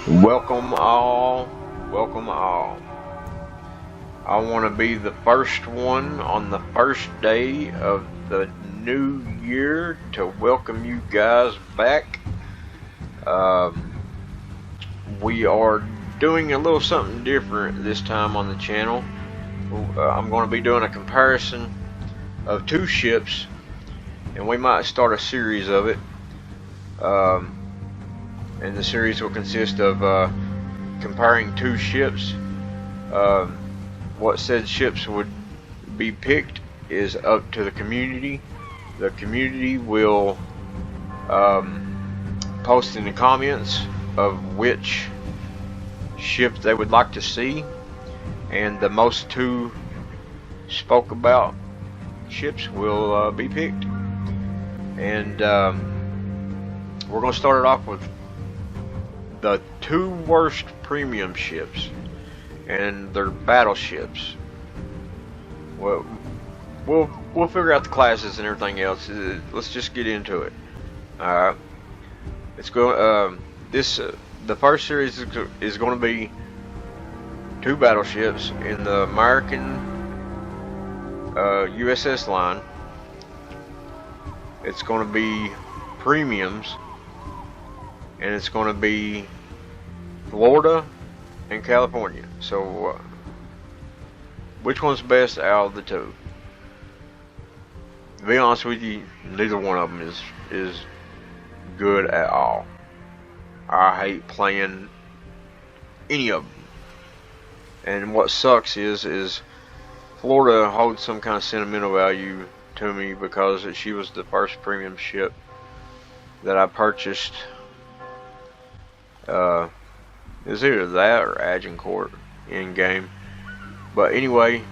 Welcome all, welcome all. I want to be the first one on the first day of the new year to welcome you guys back. We are doing a little something different this time on the channel. I'm going to be doing a comparison of two ships, and we might start a series of it. And the series will consist of comparing two ships. What said ships would be picked is up to the community. The community will post in the comments of which ship they would like to see, and the most two spoke about ships will be picked. And we're going to start it off with the two worst premium ships and their battleships. Well, we'll figure out the classes and everything else. Let's just get into it. Alright, let's go. The first series is going to be two battleships in the American U.S.S. line. It's going to be premiums, and it's going to be Florida and California. So which one's best out of the two? To be honest with you, neither one of them is good at all. I hate playing any of them. And what sucks is Florida holds some kind of sentimental value to me because she was the first premium ship that I purchased. It's either that or Agincourt in game. But anyway,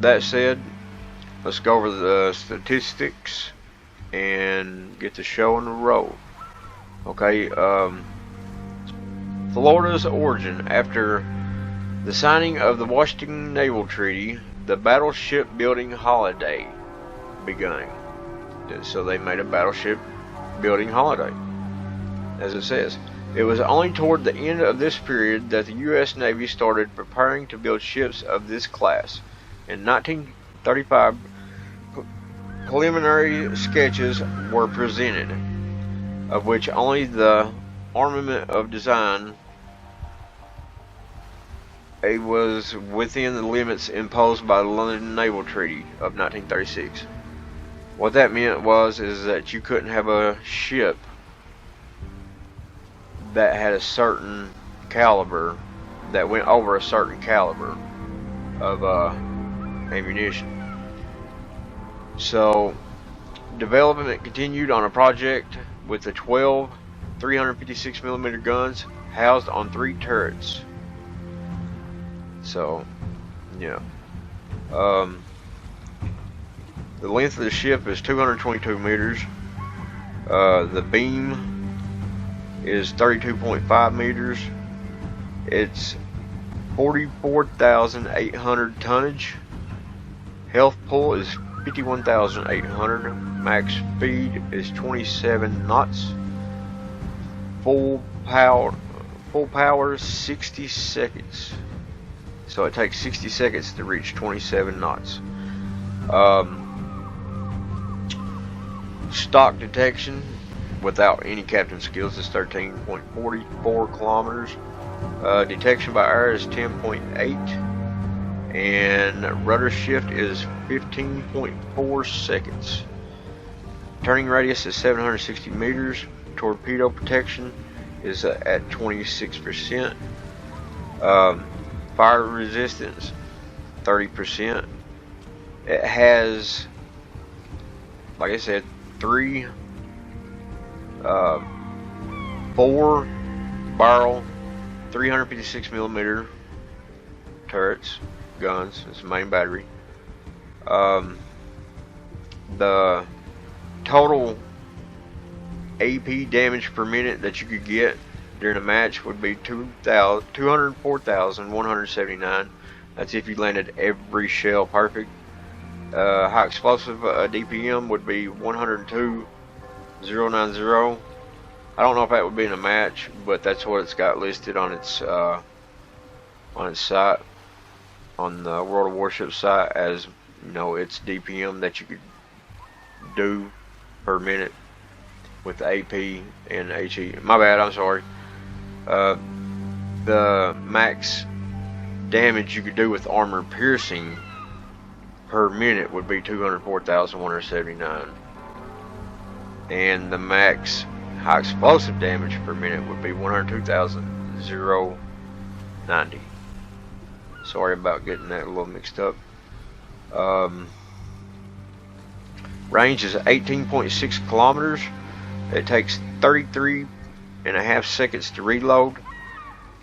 that said, let's go over the statistics and get the show on the road. Okay, Florida's origin. After the signing of the Washington Naval Treaty, the battleship building holiday began. So they made a battleship building holiday, as it says. It was only toward the end of this period that the U.S. Navy started preparing to build ships of this class. In 1935, preliminary sketches were presented, of which only the armament of design was within the limits imposed by the London Naval Treaty of 1936. What that meant is that you couldn't have a ship that had a certain caliber, that went over a certain caliber of ammunition. So development continued on a project with the 12 356mm guns housed on 3 turrets. So yeah, the length of the ship is 222 meters. The beam is 32.5 meters. It's 44,800 tonnage. Health pull is 51,800. Max speed is 27 knots. Full power 60 seconds. So it takes 60 seconds to reach 27 knots. Stock detection without any captain skills is 13.44 kilometers. Detection by air is 10.8, and rudder shift is 15.4 seconds. Turning radius is 760 meters. Torpedo protection is at 26%. Fire resistance 30%. It has, like I said, 4 barrel 356mm turrets, guns. It's the main battery. The total AP damage per minute that you could get during a match would be 204,179. That's if you landed every shell perfect. High explosive DPM would be 102,090. I don't know if that would be in a match, but that's what it's got listed on its site, on the World of Warships site, as you know, its DPM that you could do per minute with the AP and HE. My bad, I'm sorry. The max damage you could do with armor piercing per minute would be 204,179, and the max high explosive damage per minute would be 102,090. Sorry about getting that a little mixed up. Range is 18.6 kilometers. It takes 33.5 seconds to reload.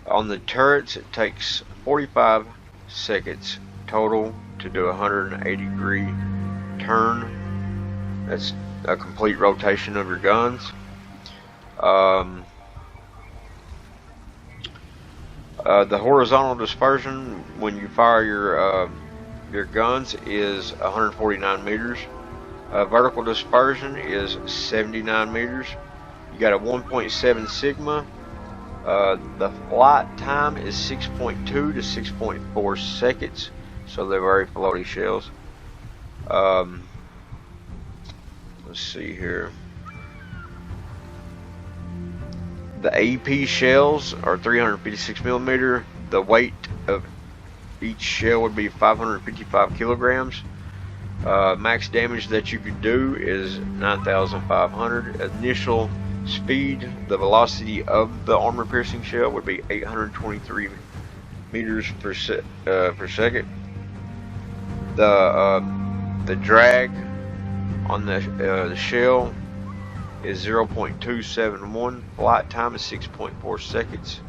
On the turrets, it takes 45 seconds total to do a 180-degree turn. That's a complete rotation of your guns. The horizontal dispersion when you fire your guns is 149 meters. Vertical dispersion is 79 meters. You got a 1.7 sigma. The flight time is 6.2 to 6.4 seconds, so they're very floaty shells. Let's see here. The AP shells are 356 millimeter. The weight of each shell would be 555 kilograms. Max damage that you could do is 9,500. Initial speed, the velocity of the armor piercing shell would be 823 meters per second. The drag on the shell is 0.271. Flight time is 6.4 seconds.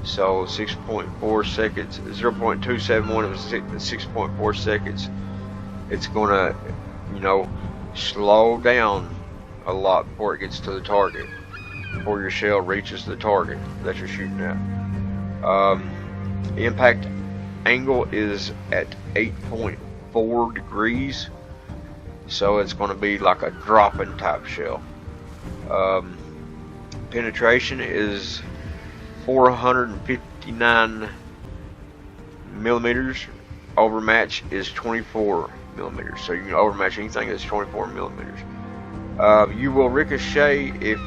So 6.4 seconds, 0.271 is 6.4 seconds. It's gonna, you know, slow down a lot before it gets to the target, before your shell reaches the target that you're shooting at. The impact angle is at 8.4 degrees, so it's going to be like a drop-in type shell. Penetration is 459 millimeters. Overmatch is 24 millimeters, so you can overmatch anything that's 24 millimeters. You will ricochet if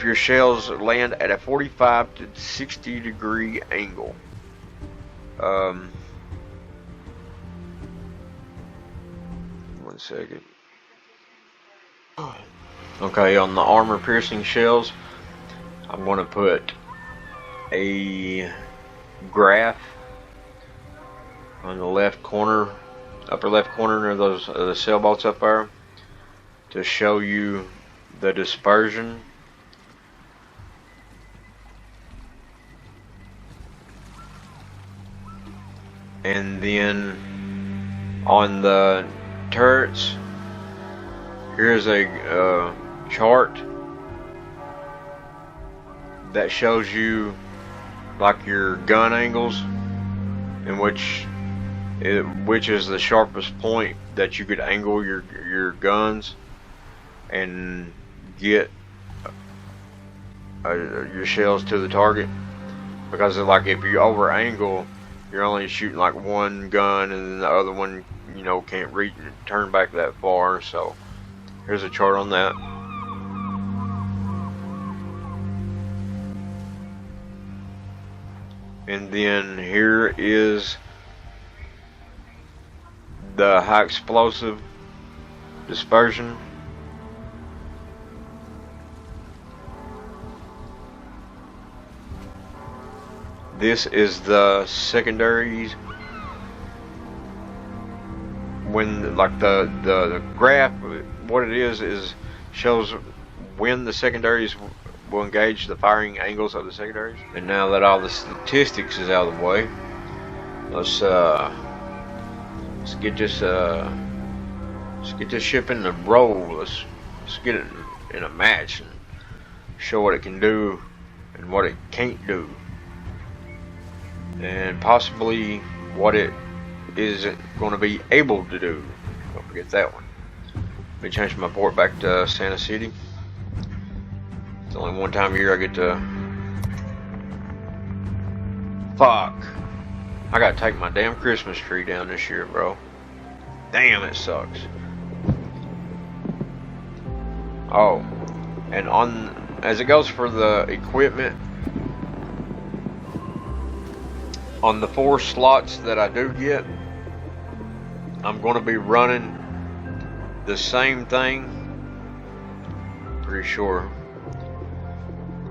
your shells land at a 45 to 60 degree angle. One second. Okay, on the armor piercing shells, I'm going to put a graph on the left corner, upper left corner near those the sailboats up there, to show you the dispersion. And then on the turrets, here's a chart that shows you like your gun angles, in which is the sharpest point that you could angle your guns and get your shells to the target. Because like if you over angle, you're only shooting like one gun, and then the other one, you know, can't reach and turn back that far. So here's a chart on that. And then here is the high explosive dispersion. This is the secondaries. When like the graph, what it is shows when the secondaries will engage the firing angles of the secondaries. And now that all the statistics is out of the way, let's get this ship in the roll. Let's get it in a match and show what it can do and what it can't do, and possibly what it is going to be able to do. Don't forget that one. Let me change my port back to Santa City. It's only one time a year I get to... Fuck. I gotta take my damn Christmas tree down this year, bro. Damn, it sucks. Oh, and as it goes for the equipment, on the 4 slots that I do get, I'm going to be running the same thing, pretty sure,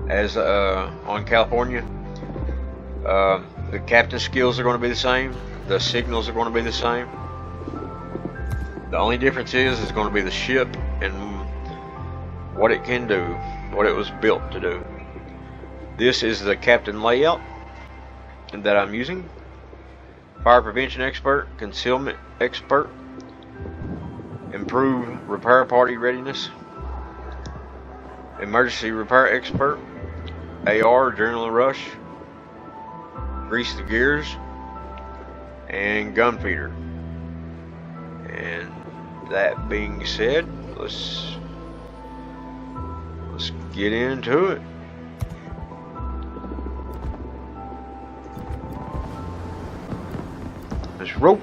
as on California. The captain skills are going to be the same. The signals are going to be the same. The only difference is going to be the ship and what it can do, what it was built to do. This is the captain layout that I'm using. Fire prevention expert, concealment expert, improve repair party readiness, emergency repair expert, AR adrenaline rush, grease the gears, and gun feeder. And that being said, let's get into it. Let's roll.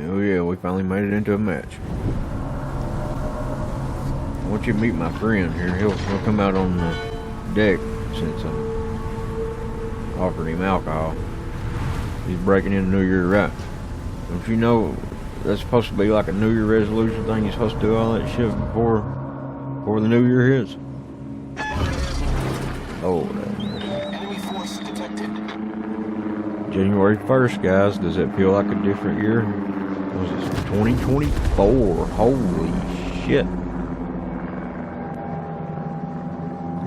Oh yeah, we finally made it into a match. I want you to meet my friend here. He'll come out on the deck since I offered him alcohol. He's breaking in New Year right. Don't you know that's supposed to be like a New Year resolution thing? You're supposed to do all that shit before the New Year hits? Oh, Enemy force detected. January 1st, guys. Does that feel like a different year? Was it 2024? Holy shit.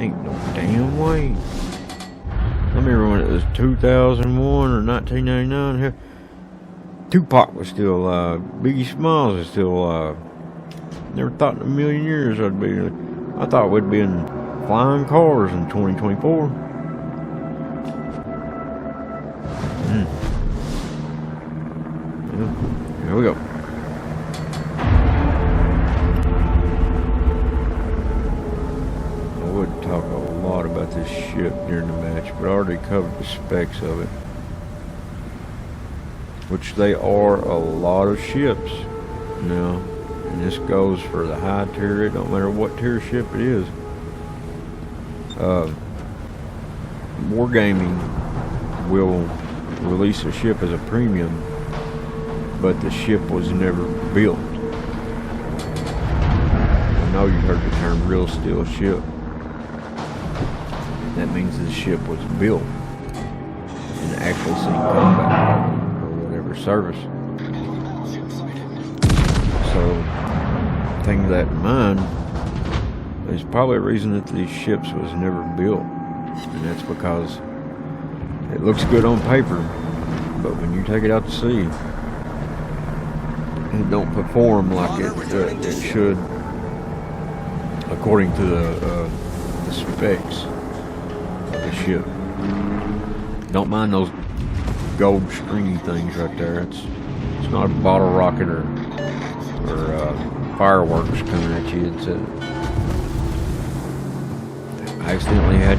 Ain't no damn way. I remember when it was 2001 or 1999. Tupac was still alive. Biggie Smalls is still alive. Never thought in a million years I'd be. I thought we'd be in flying cars in 2024. Yeah, here we go. I would talk a lot about this ship during the match, but I already covered the specs of it. Which they are a lot of ships now. And this goes for the high tier. It don't matter what tier ship it is. Wargaming will release a ship as a premium, but the ship was never built. I know you heard the term real steel ship. That means the ship was built and actually seen combat or whatever service. So, take that in mind. There's probably a reason that these ships was never built, and that's because it looks good on paper, but when you take it out to sea, it don't perform like it should according to the specs of the ship. Don't mind those gold stringy things right there. It's not a bottle rocket or fireworks coming at you. It's I accidentally had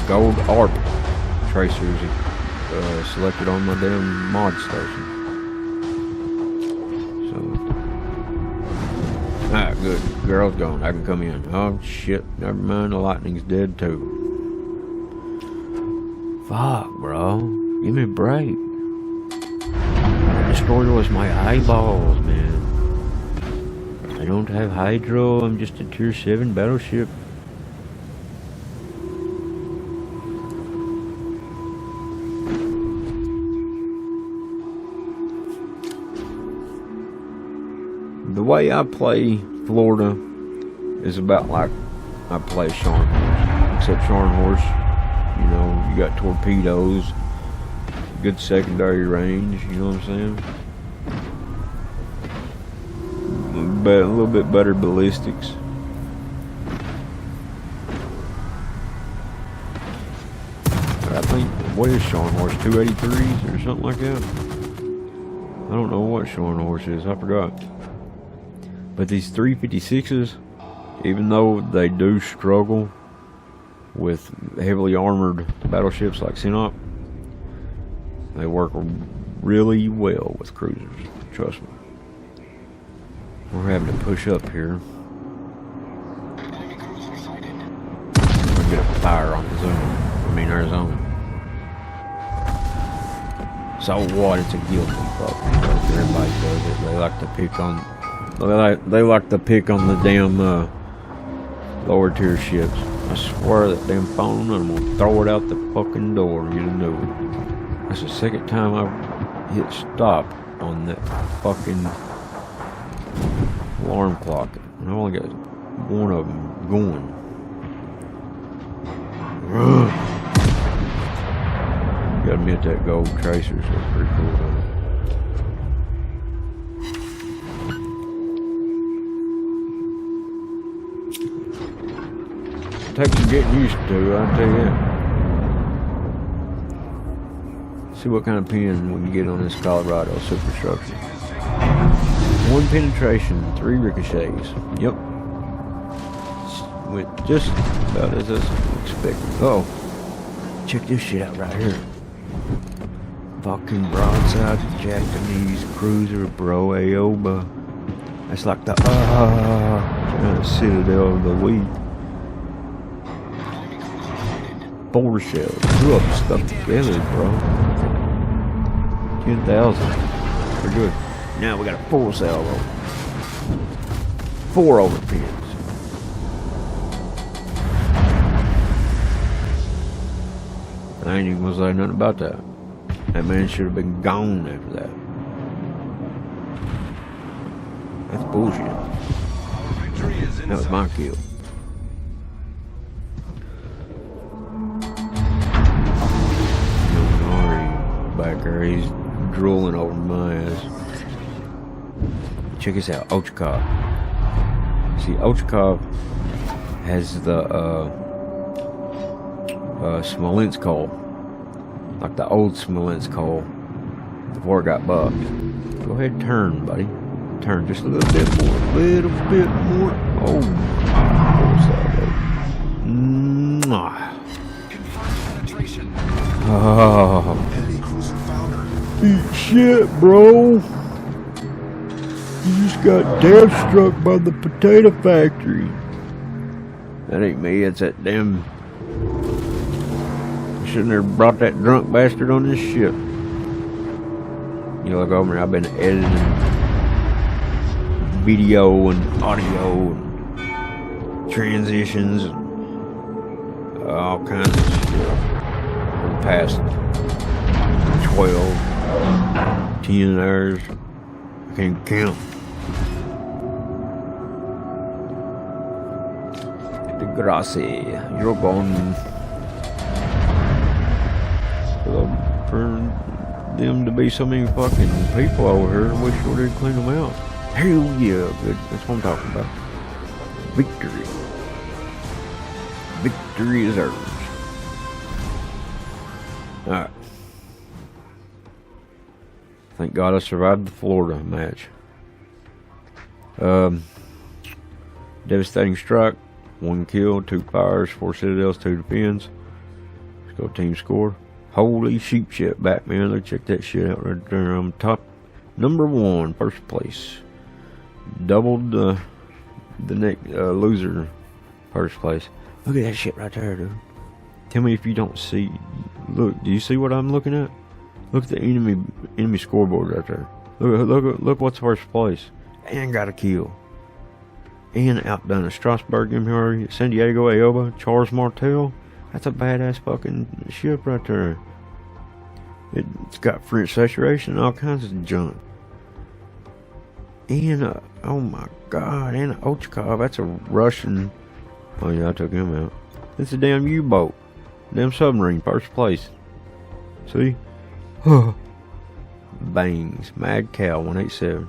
gold ARP tracers selected on my damn mod station. So, alright, good. Girl's gone. I can come in. Oh shit! Never mind. The lightning's dead too. Fuck, bro. Give me a break. The destroyer was my eyeballs, man. I don't have hydro. I'm just a tier 7 battleship. The way I play Florida is about like I play Sharn Horse, except Sharn Horse You know, you got torpedoes, good secondary range, you know what I'm saying? But a little bit better ballistics. I think, what is Showing Horse, 283s or something like that? I don't know what Showing Horse is, I forgot. But these 356s, even though they do struggle with heavily armored battleships like Sinop, they work really well with cruisers, trust me. We're having to push up here. We're get a fire on the zone. Arizona. So what? It's a guilty fucking joke. Everybody does it. They like to pick on. They like to pick on the damn lower tier ships. I swear that damn phone, I'm gonna throw it out the fucking door and get a new one. That's the second time I've hit stop on that fucking alarm clock. And I only got one of them going. Gotta admit that gold tracers look pretty cool though. Takes some getting used to, I'll tell you that. See what kind of pin we can get on this Colorado superstructure. 1 penetration, 3 ricochets. Yep. Went just about as I expected. Oh, check this shit out right here. Fucking broadside Japanese cruiser, bro. Aoba. That's like the citadel of the week. 4 shells. 2 of them stuck together, bro. 10,000. Pretty good. Now we got a full salvo. 4 overpins. I ain't even gonna say nothing about that. That man should have been gone after that. That's bullshit. That was my kill. Back there, he's drooling over my ass. Check this out, Ochakov. See, Ochakov has the Smolensk hull, like the old Smolensk hull before it got bugged. Go ahead and turn, buddy. Turn just a little bit more. Oh, oh, eat shit, bro. You just got death struck by the potato factory. That ain't me, it's that damn. Shouldn't have brought that drunk bastard on this ship. You look over here, I've been editing video and audio and transitions and all kinds of shit for the past 12, 10 hours. I can't count. Grazie, you're gone. For them to be so many fucking people over here, we sure did clean them out. Hell yeah, good. That's what I'm talking about. Victory. Victory is ours. Alright. Thank God I survived the Florida match. Devastating strike. 1 kill, 2 fires, 4 citadels, 2 defends. Let's go team score. Holy sheep shit back, man. Let's check that shit out right there. I'm top number 1, first place. Doubled the loser first place. Look at that shit right there, dude. Tell me if you don't see. Look, do you see what I'm looking at? Look at the enemy scoreboard right there. Look what's first place. And got a kill. And outdone a Strasbourg MHR, San Diego Aoba, Charles Martel. That's a badass fucking ship right there. It's got French saturation and all kinds of junk. And oh my god, and Ochakov, that's a Russian. Oh yeah, I took him out. It's a damn U-boat. Damn submarine, first place. See? Bangs. Mad Cow 187.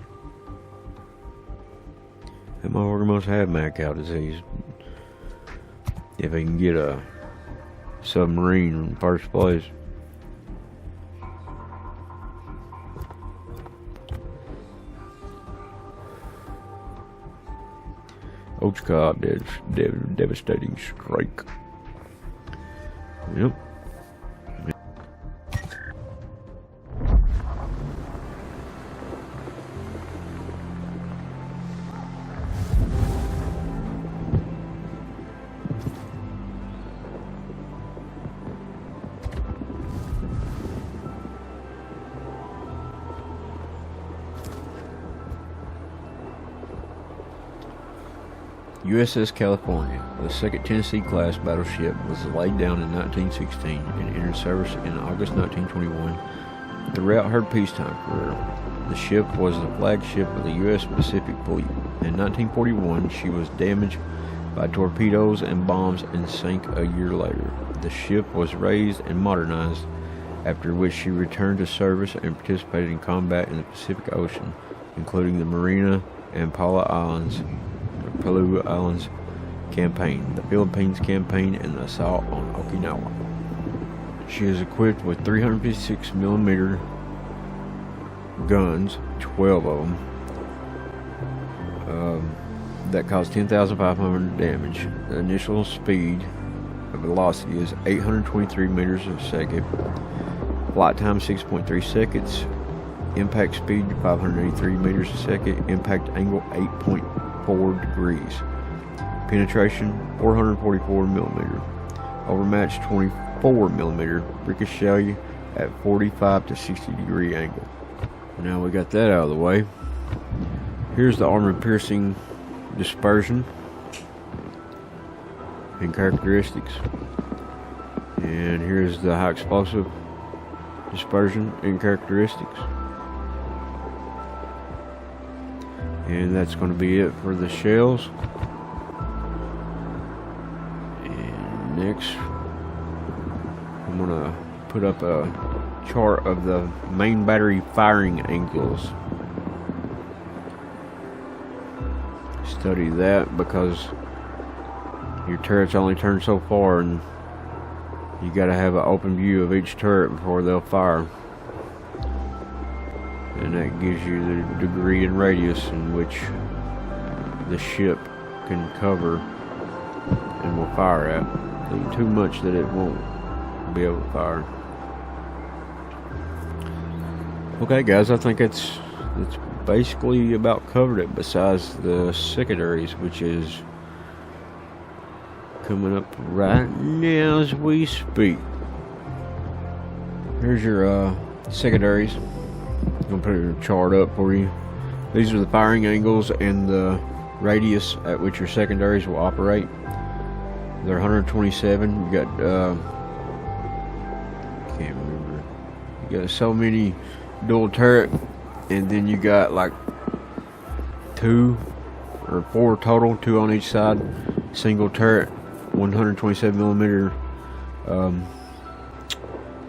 That motherfucker must have mad cow disease. If he can get a submarine in first place. Ochka, devastating strike. Yep. U.S.S. California, the second Tennessee-class battleship, was laid down in 1916 and entered service in August 1921. Throughout her peacetime career, the ship was the flagship of the U.S. Pacific Fleet. In 1941, she was damaged by torpedoes and bombs and sank a year later. The ship was raised and modernized, after which she returned to service and participated in combat in the Pacific Ocean, including the Marina and Palau Islands campaign, the Philippines campaign, and the assault on Okinawa. She is equipped with 356mm guns, 12 of them, that cause 10,500 damage. The initial speed of velocity is 823 meters a second, flight time 6.3 seconds, impact speed 583 meters a second, impact angle 8.4 degrees, penetration 444mm, overmatched 24mm, ricochet at 45 to 60 degree angle. Now we got that out of the way. Here's the armor piercing dispersion and characteristics, and here's the high explosive dispersion and characteristics. And that's going to be it for the shells. And next, I'm going to put up a chart of the main battery firing angles. Study that, because your turrets only turn so far, and you got to have an open view of each turret before they'll fire. And that gives you the degree and radius in which the ship can cover and will fire at. Ain't too much that it won't be able to fire. Okay guys, I think it's basically about covered it, besides the secondaries, which is coming up right now as we speak. Here's your secondaries. I'm going to put a chart up for you. These are the firing angles and the radius at which your secondaries will operate. They're 127. You got can't remember. You got so many dual turret, and then you got like 2 or 4 total, 2 on each side, single turret, 127mm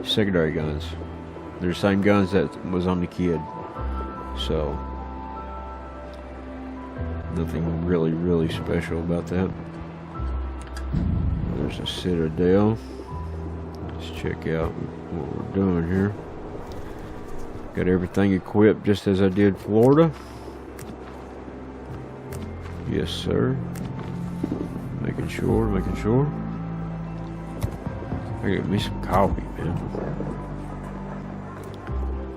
secondary guns. They're the same guns that was on the Kid, so nothing really special about that. There's a Citadel. Let's check out what we're doing here. Got everything equipped just as I did Florida. Yes, sir. Making sure. I get me some coffee, man.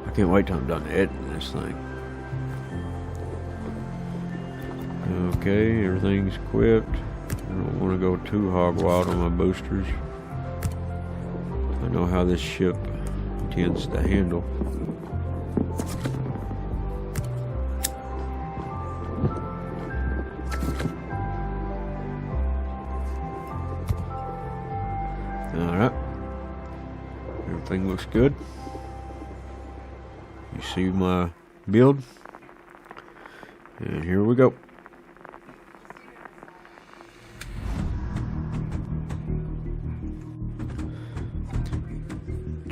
I can't wait till I'm done editing this thing. Okay, everything's equipped. I don't want to go too hog wild on my boosters. I know how this ship tends to handle. Alright. Everything looks good. You see my build? And here we go.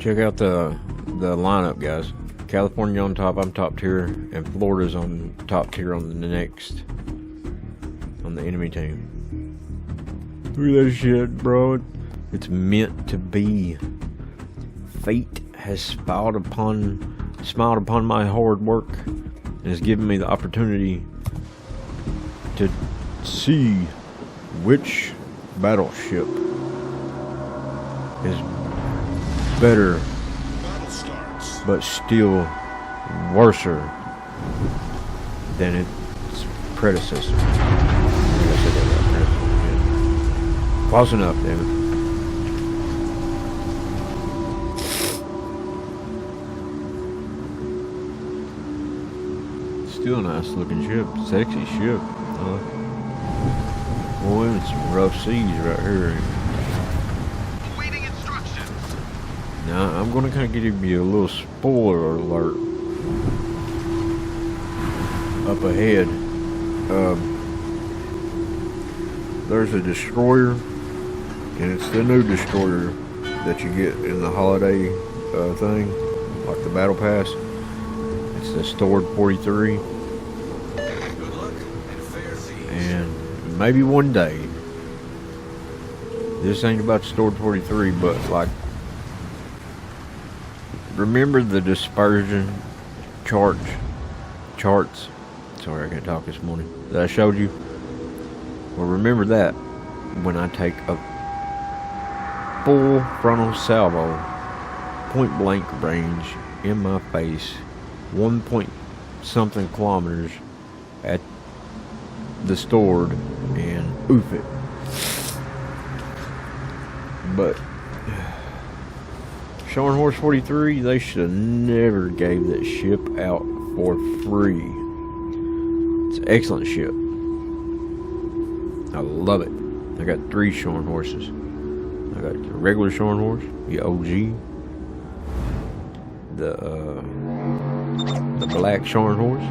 check out the lineup, guys. California on top, I'm top tier, and Florida's on top tier on the next, on the enemy team. Look at that shit, bro. It's meant to be. Fate has smiled upon my hard work and has given me the opportunity to see which battleship is better but still worser than its predecessor. I think I said that right. Close enough, damn it. Still a nice looking ship, sexy ship. Boy, it's some rough seas right here. Waiting instructions. Now, I'm going to kind of give you a little spoiler alert up ahead. There's a destroyer, and it's the new destroyer that you get in the holiday thing, like the battle pass. It's the stored 43. Good luck and fair seas. And maybe one day, this ain't about stored 43, but like, remember the dispersion charts? Sorry, I can't talk this morning. That I showed you. Well, remember that when I take a full frontal salvo, point blank range in my face, 1 point something kilometers at the stored, and oof it. But Showing Horse 43, they should have never gave that ship out for free. It's an excellent ship. I love it. I got 3 Showing Horses. I got the regular Showing Horse, the OG, the black Showing Horse,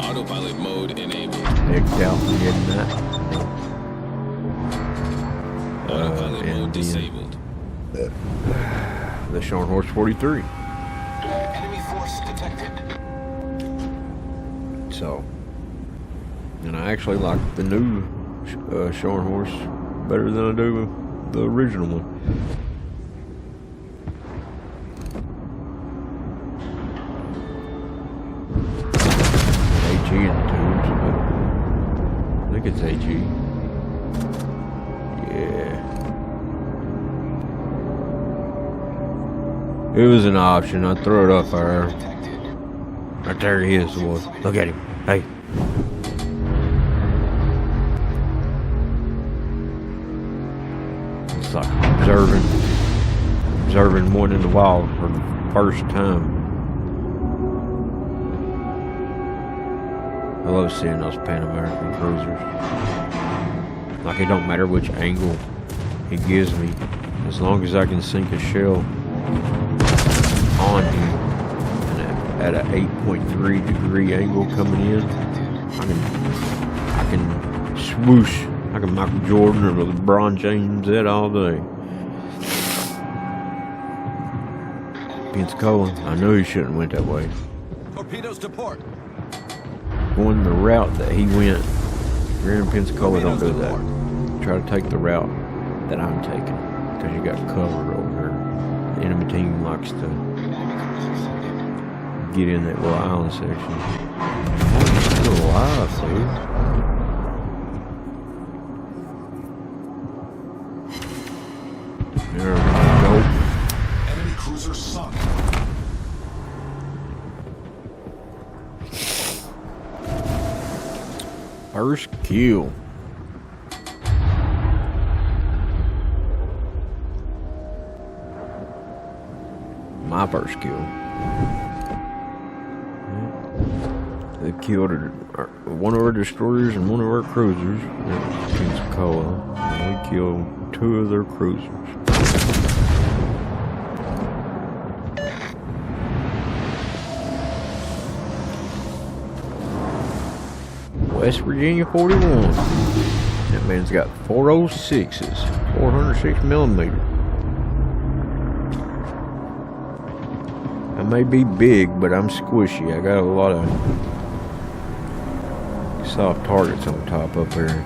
Autopilot mode enabled. egged out from getting that. Autopilot and mode disabled. The Showing Horse 43. Enemy force detected. So, and I actually like the new Showing Horse better than I do the original one. AG in the tubes, but I think it's AG. Yeah. It was an option. I threw it up there. Right there he is, boy. Look at him. Hey. It's like observing one in the wild for the first time. I love seeing those Pan American cruisers. Like, it don't matter which angle he gives me, as long as I can sink a shell on him and at an 8.3 degree angle coming in, I can swoosh like a Michael Jordan or LeBron James that all day. Pensacola, I knew he shouldn't have went that way. Torpedoes to port. Going the route that he went, if you're in Pensacola, don't do that. Try to take the route that I'm taking, because you got cover over there. The enemy team likes to get in that little island section. Oh, he's still alive, dude. There we go. Enemy cruiser sunk. First kill. My first kill. They killed one of our destroyers and one of our cruisers at Pensacola. And we killed 2 of their cruisers. West Virginia 41. That man's got 406s, 406 millimeter. may be big, but I'm squishy. I got a lot of soft targets on top up here.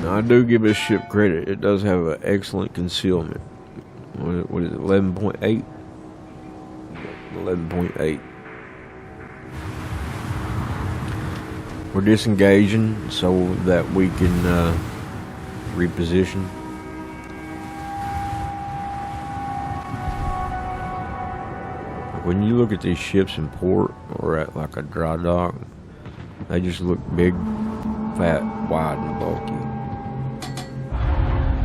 Now, I do give this ship credit. It does have an excellent concealment. What is it, 11.8? 11.8. We're disengaging so that we can reposition. When you look at these ships in port or at like a dry dock, they just look big, fat, wide, and bulky.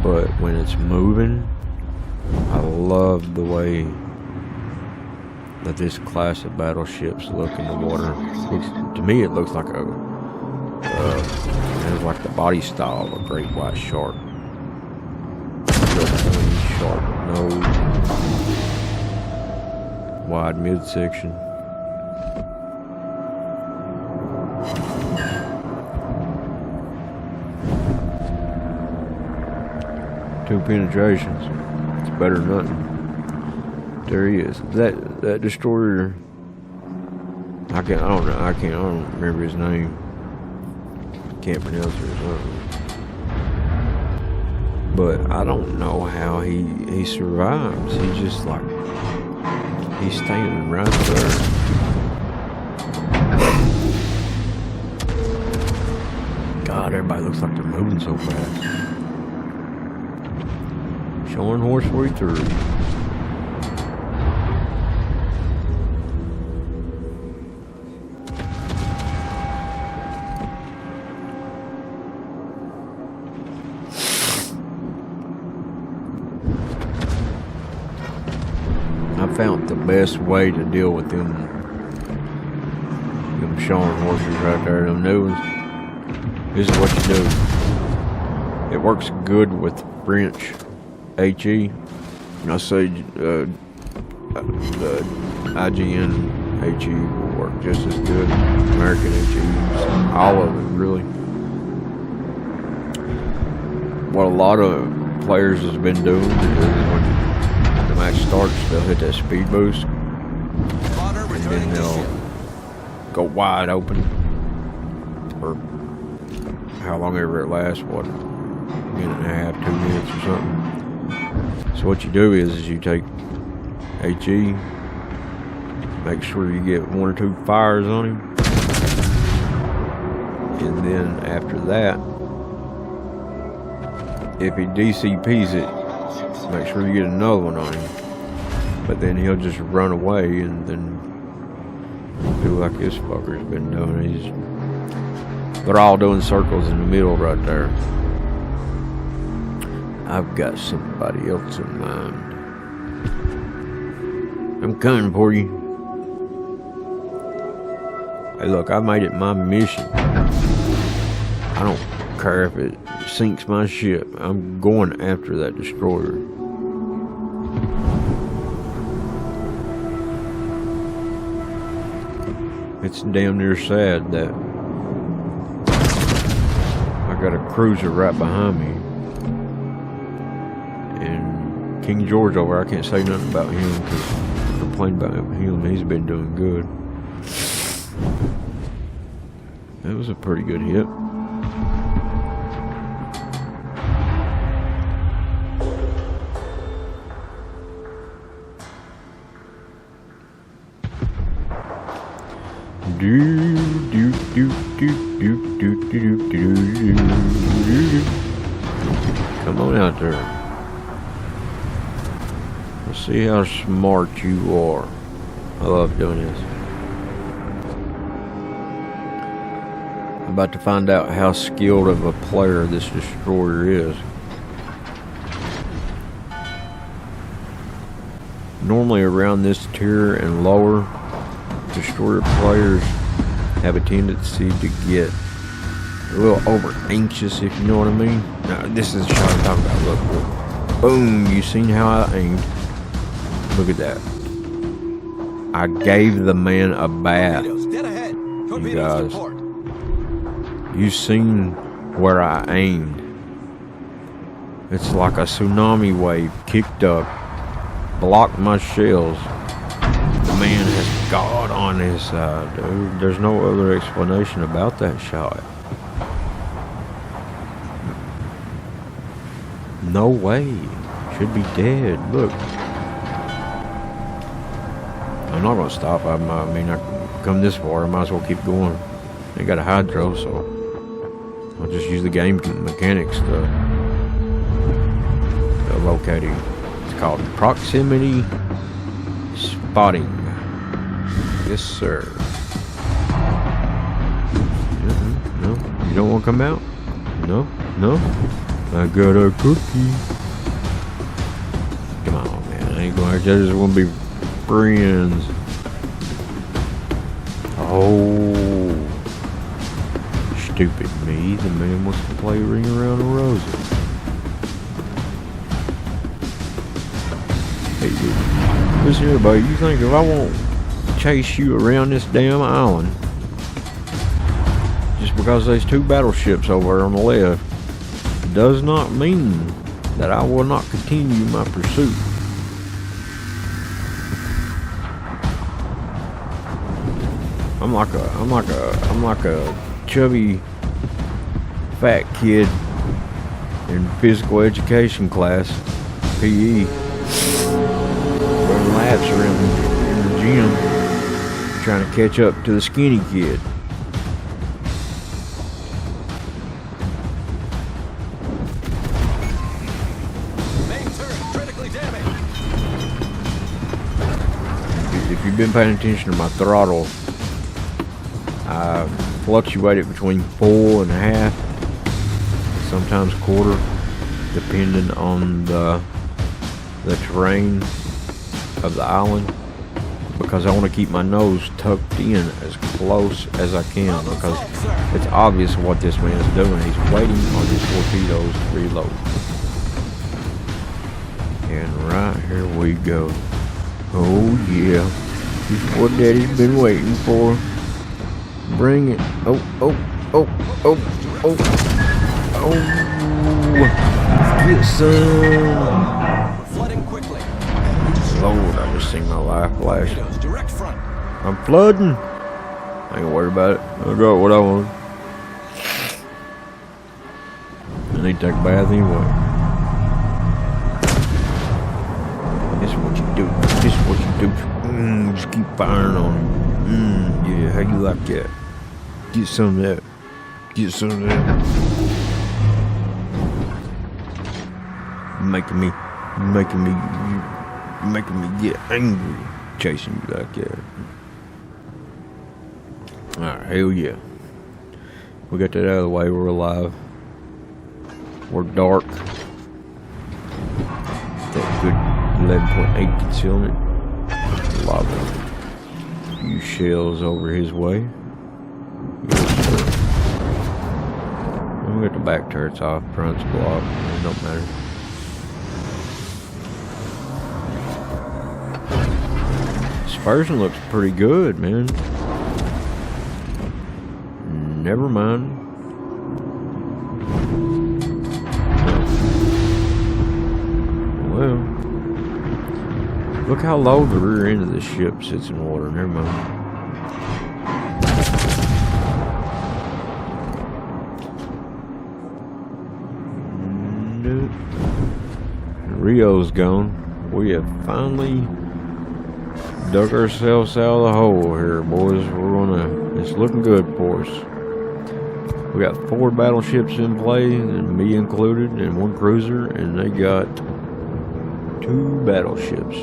But when it's moving, I love the way that this class of battleships look in the water. To me, it looks like it's like the body style of a great white shark. Real pointy, sharp nose, wide midsection. Two penetrations. It's better than nothing. There he is. That destroyer. I don't remember his name. Can't pronounce it or something. But I don't know how he survives. He's just like, he's standing right there. God, everybody looks like they're moving so fast. Showing horse way through. I found the best way to deal with them showing horses right there, them new ones. This is what you do. It works good with French HE. And I say the IGN HE will work just as good. American HE, all of it really. What a lot of players has been doing is when the match starts, they'll hit that speed boost, and then they'll go wide open for how long ever it lasts. What, a minute and a half, 2 minutes or something. So what you do is you take HE, make sure you get 1 or 2 fires on him, and then after that, if he DCPs it, make sure you get another one on him. But then he'll just run away and then do like this fucker's been doing. They're all doing circles in the middle right there. I've got somebody else in mind. I'm coming for you. Hey, look, I made it my mission. I don't care if it sinks my ship. I'm going after that destroyer. It's damn near sad that I got a cruiser right behind me. And King George over, I can't say nothing about him because I complain about him. He's been doing good. That was a pretty good hit. Come on out there. Let's see how smart you are. I love doing this. I'm about to find out how skilled of a player this destroyer is. Normally around this tier and lower, destroyer players have a tendency to get a little over anxious, if you know what I mean. Now, this is the shot I'm talking about. Look. Boom, you seen how I aimed? Look at that. I gave the man a bath. you Torpedoes guys. to port. You've seen where I aimed. It's like a tsunami wave kicked up, blocked my shells. The man has God on his side, dude. There's no other explanation about that shot. No way. Should be dead. Look. I'm not gonna stop. I mean, I come this far. I might as well keep going. I got a hydro, so I'll just use the game mechanics to locate him. It's called proximity spotting. Yes, sir. No, you don't want to come out? No. I got a cookie. Come on, man. I ain't going to. I just want to be friends. Oh, stupid me. The man wants to play Ring Around the Roses. Hey, listen here, buddy. You think if I won't chase you around this damn island just because there's 2 battleships over on the left does not mean that I will not continue my pursuit. I'm like a chubby fat kid in physical education class, PE, running laps around in the gym, trying to catch up to the skinny kid. Main turret critically damaged. If you've been paying attention to my throttle, I fluctuated between 4.5, sometimes quarter, depending on the terrain of the island, because I want to keep my nose tucked in as close as I can, because it's obvious what this man's doing. He's waiting on his torpedoes to reload. And right here we go. Oh yeah, this is what Daddy's been waiting for. Bring it. Oh. Get some. Flooding quickly. Lord, I just seen my life flash. Torpedoes direct front. I'm flooding. I ain't worried about it. I got what I want. I need to take a bath anyway. This is what you do. Just keep firing on him. Yeah, how you like that? Get some of that. Making me get angry chasing you like that. Alright, hell yeah. We got that out of the way, we're alive. We're dark. That good 11.8 concealment. Lava. A few shells over his way. We got the back turrets off, front's blocked. It don't matter. Dispersion looks pretty good, man. Never mind. Well, look how low the rear end of the ship sits in water. Never mind. Rio's gone. We have finally dug ourselves out of the hole here, boys. It's looking good for us. We got 4 battleships in play, and me included, and 1 cruiser, and they got 2 battleships.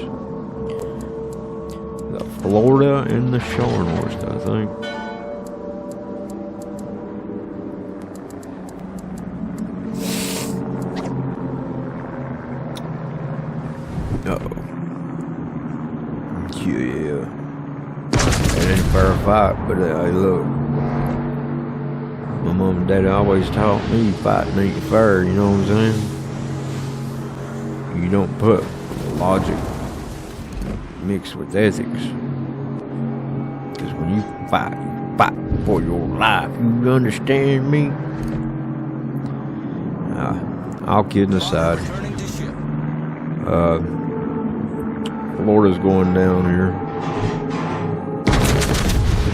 The Florida and the Shornhorst, I think. Uh-oh. Yeah. It ain't a fair fight, but hey, look. My mom and daddy always taught me fighting ain't fair, you know what I'm saying? You don't put logic mixed with ethics. Because when you fight, you fight for your life. You understand me? All kidding aside, Returning to ship. Florida's going down here.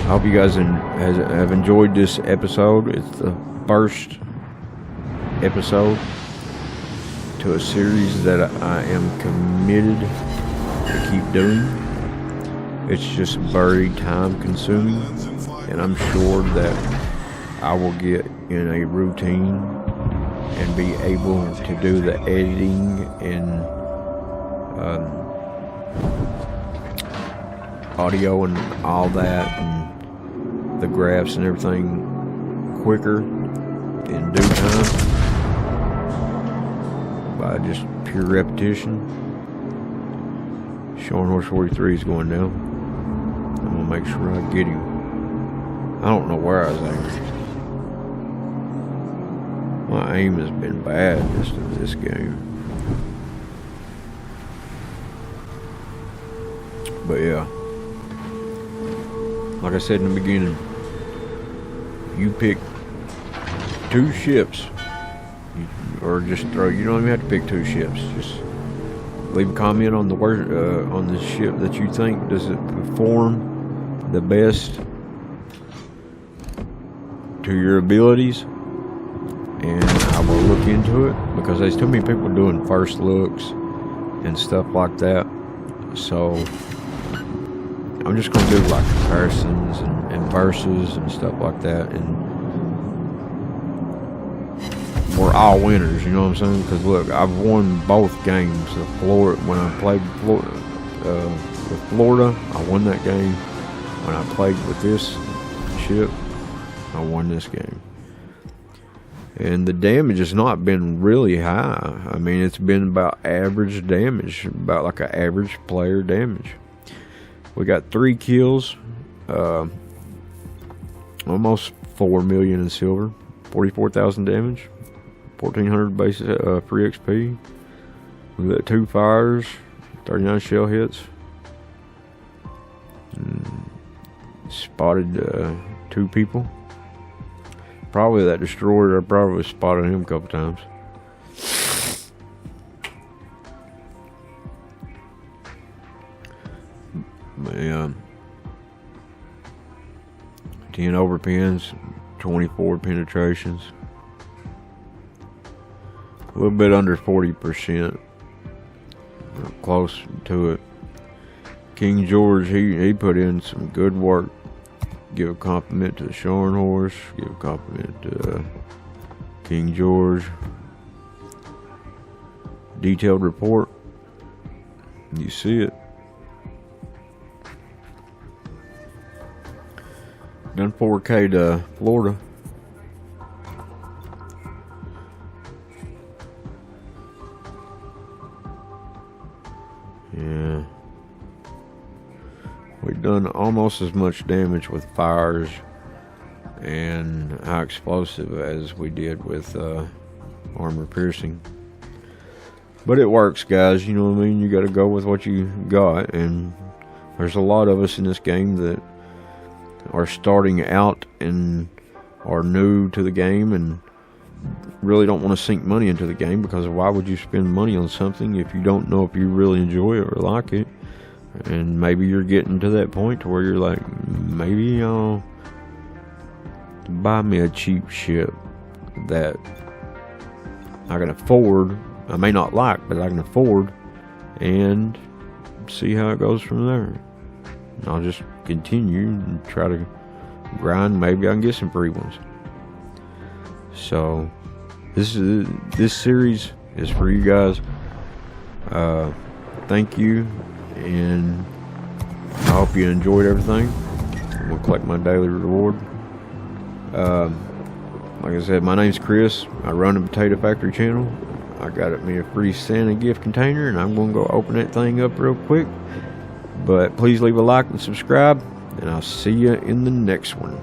I hope you guys have enjoyed this episode. It's the first episode to a series that I am committed to keep doing. It's just very time consuming, and I'm sure that I will get in a routine and be able to do the editing and audio and all that, and the graphs and everything quicker in due time by just pure repetition. Showing horse 43 is going down. I'm gonna make sure I get him. I don't know where I was aiming. My aim has been bad this game. But yeah, like I said in the beginning, you pick 2 ships, or just throw. You don't even have to pick 2 ships. Just leave a comment on the ship that you think does it perform the best to your abilities, and I will look into it, because there's too many people doing first looks and stuff like that. So I'm just gonna do like comparisons and verses and stuff like that, and we're all winners, you know what I'm saying? Because look, I've won both games. When I played with Florida, I won that game. When I played with this ship, I won this game. And the damage has not been really high. I mean, it's been about average damage, about like an average player damage. We got 3 kills, almost 4 million in silver, 44,000 damage, 1,400 base free XP. We got 2 fires, 39 shell hits. Spotted 2 people. Probably that destroyer. I probably spotted him a couple times. But yeah, 10 overpins, 24 penetrations, a little bit under 40%, close to it. King George, he put in some good work. Give a compliment to the Shorn Horse. Give a compliment to King George. Detailed report. You see it. Done 4K to Florida. Yeah. We've done almost as much damage with fires and high explosive as we did with armor piercing. But it works, guys. You know what I mean? You got to go with what you got. And there's a lot of us in this game that are starting out and are new to the game and really don't want to sink money into the game, because why would you spend money on something if you don't know if you really enjoy it or like it? And maybe you're getting to that point to where you're like, maybe I'll buy me a cheap ship that I can afford. I may not like, but I can afford, and see how it goes from there. And I'll just continue and try to grind. Maybe I can get some free ones. So this series is for you guys. Thank you, and I hope you enjoyed everything. I'm gonna collect my daily reward. Like I said, my name's Chris. I run the Potato Factory channel. I got me a free Santa gift container, and I'm gonna go open that thing up real quick. But please leave a like and subscribe, and I'll see you in the next one.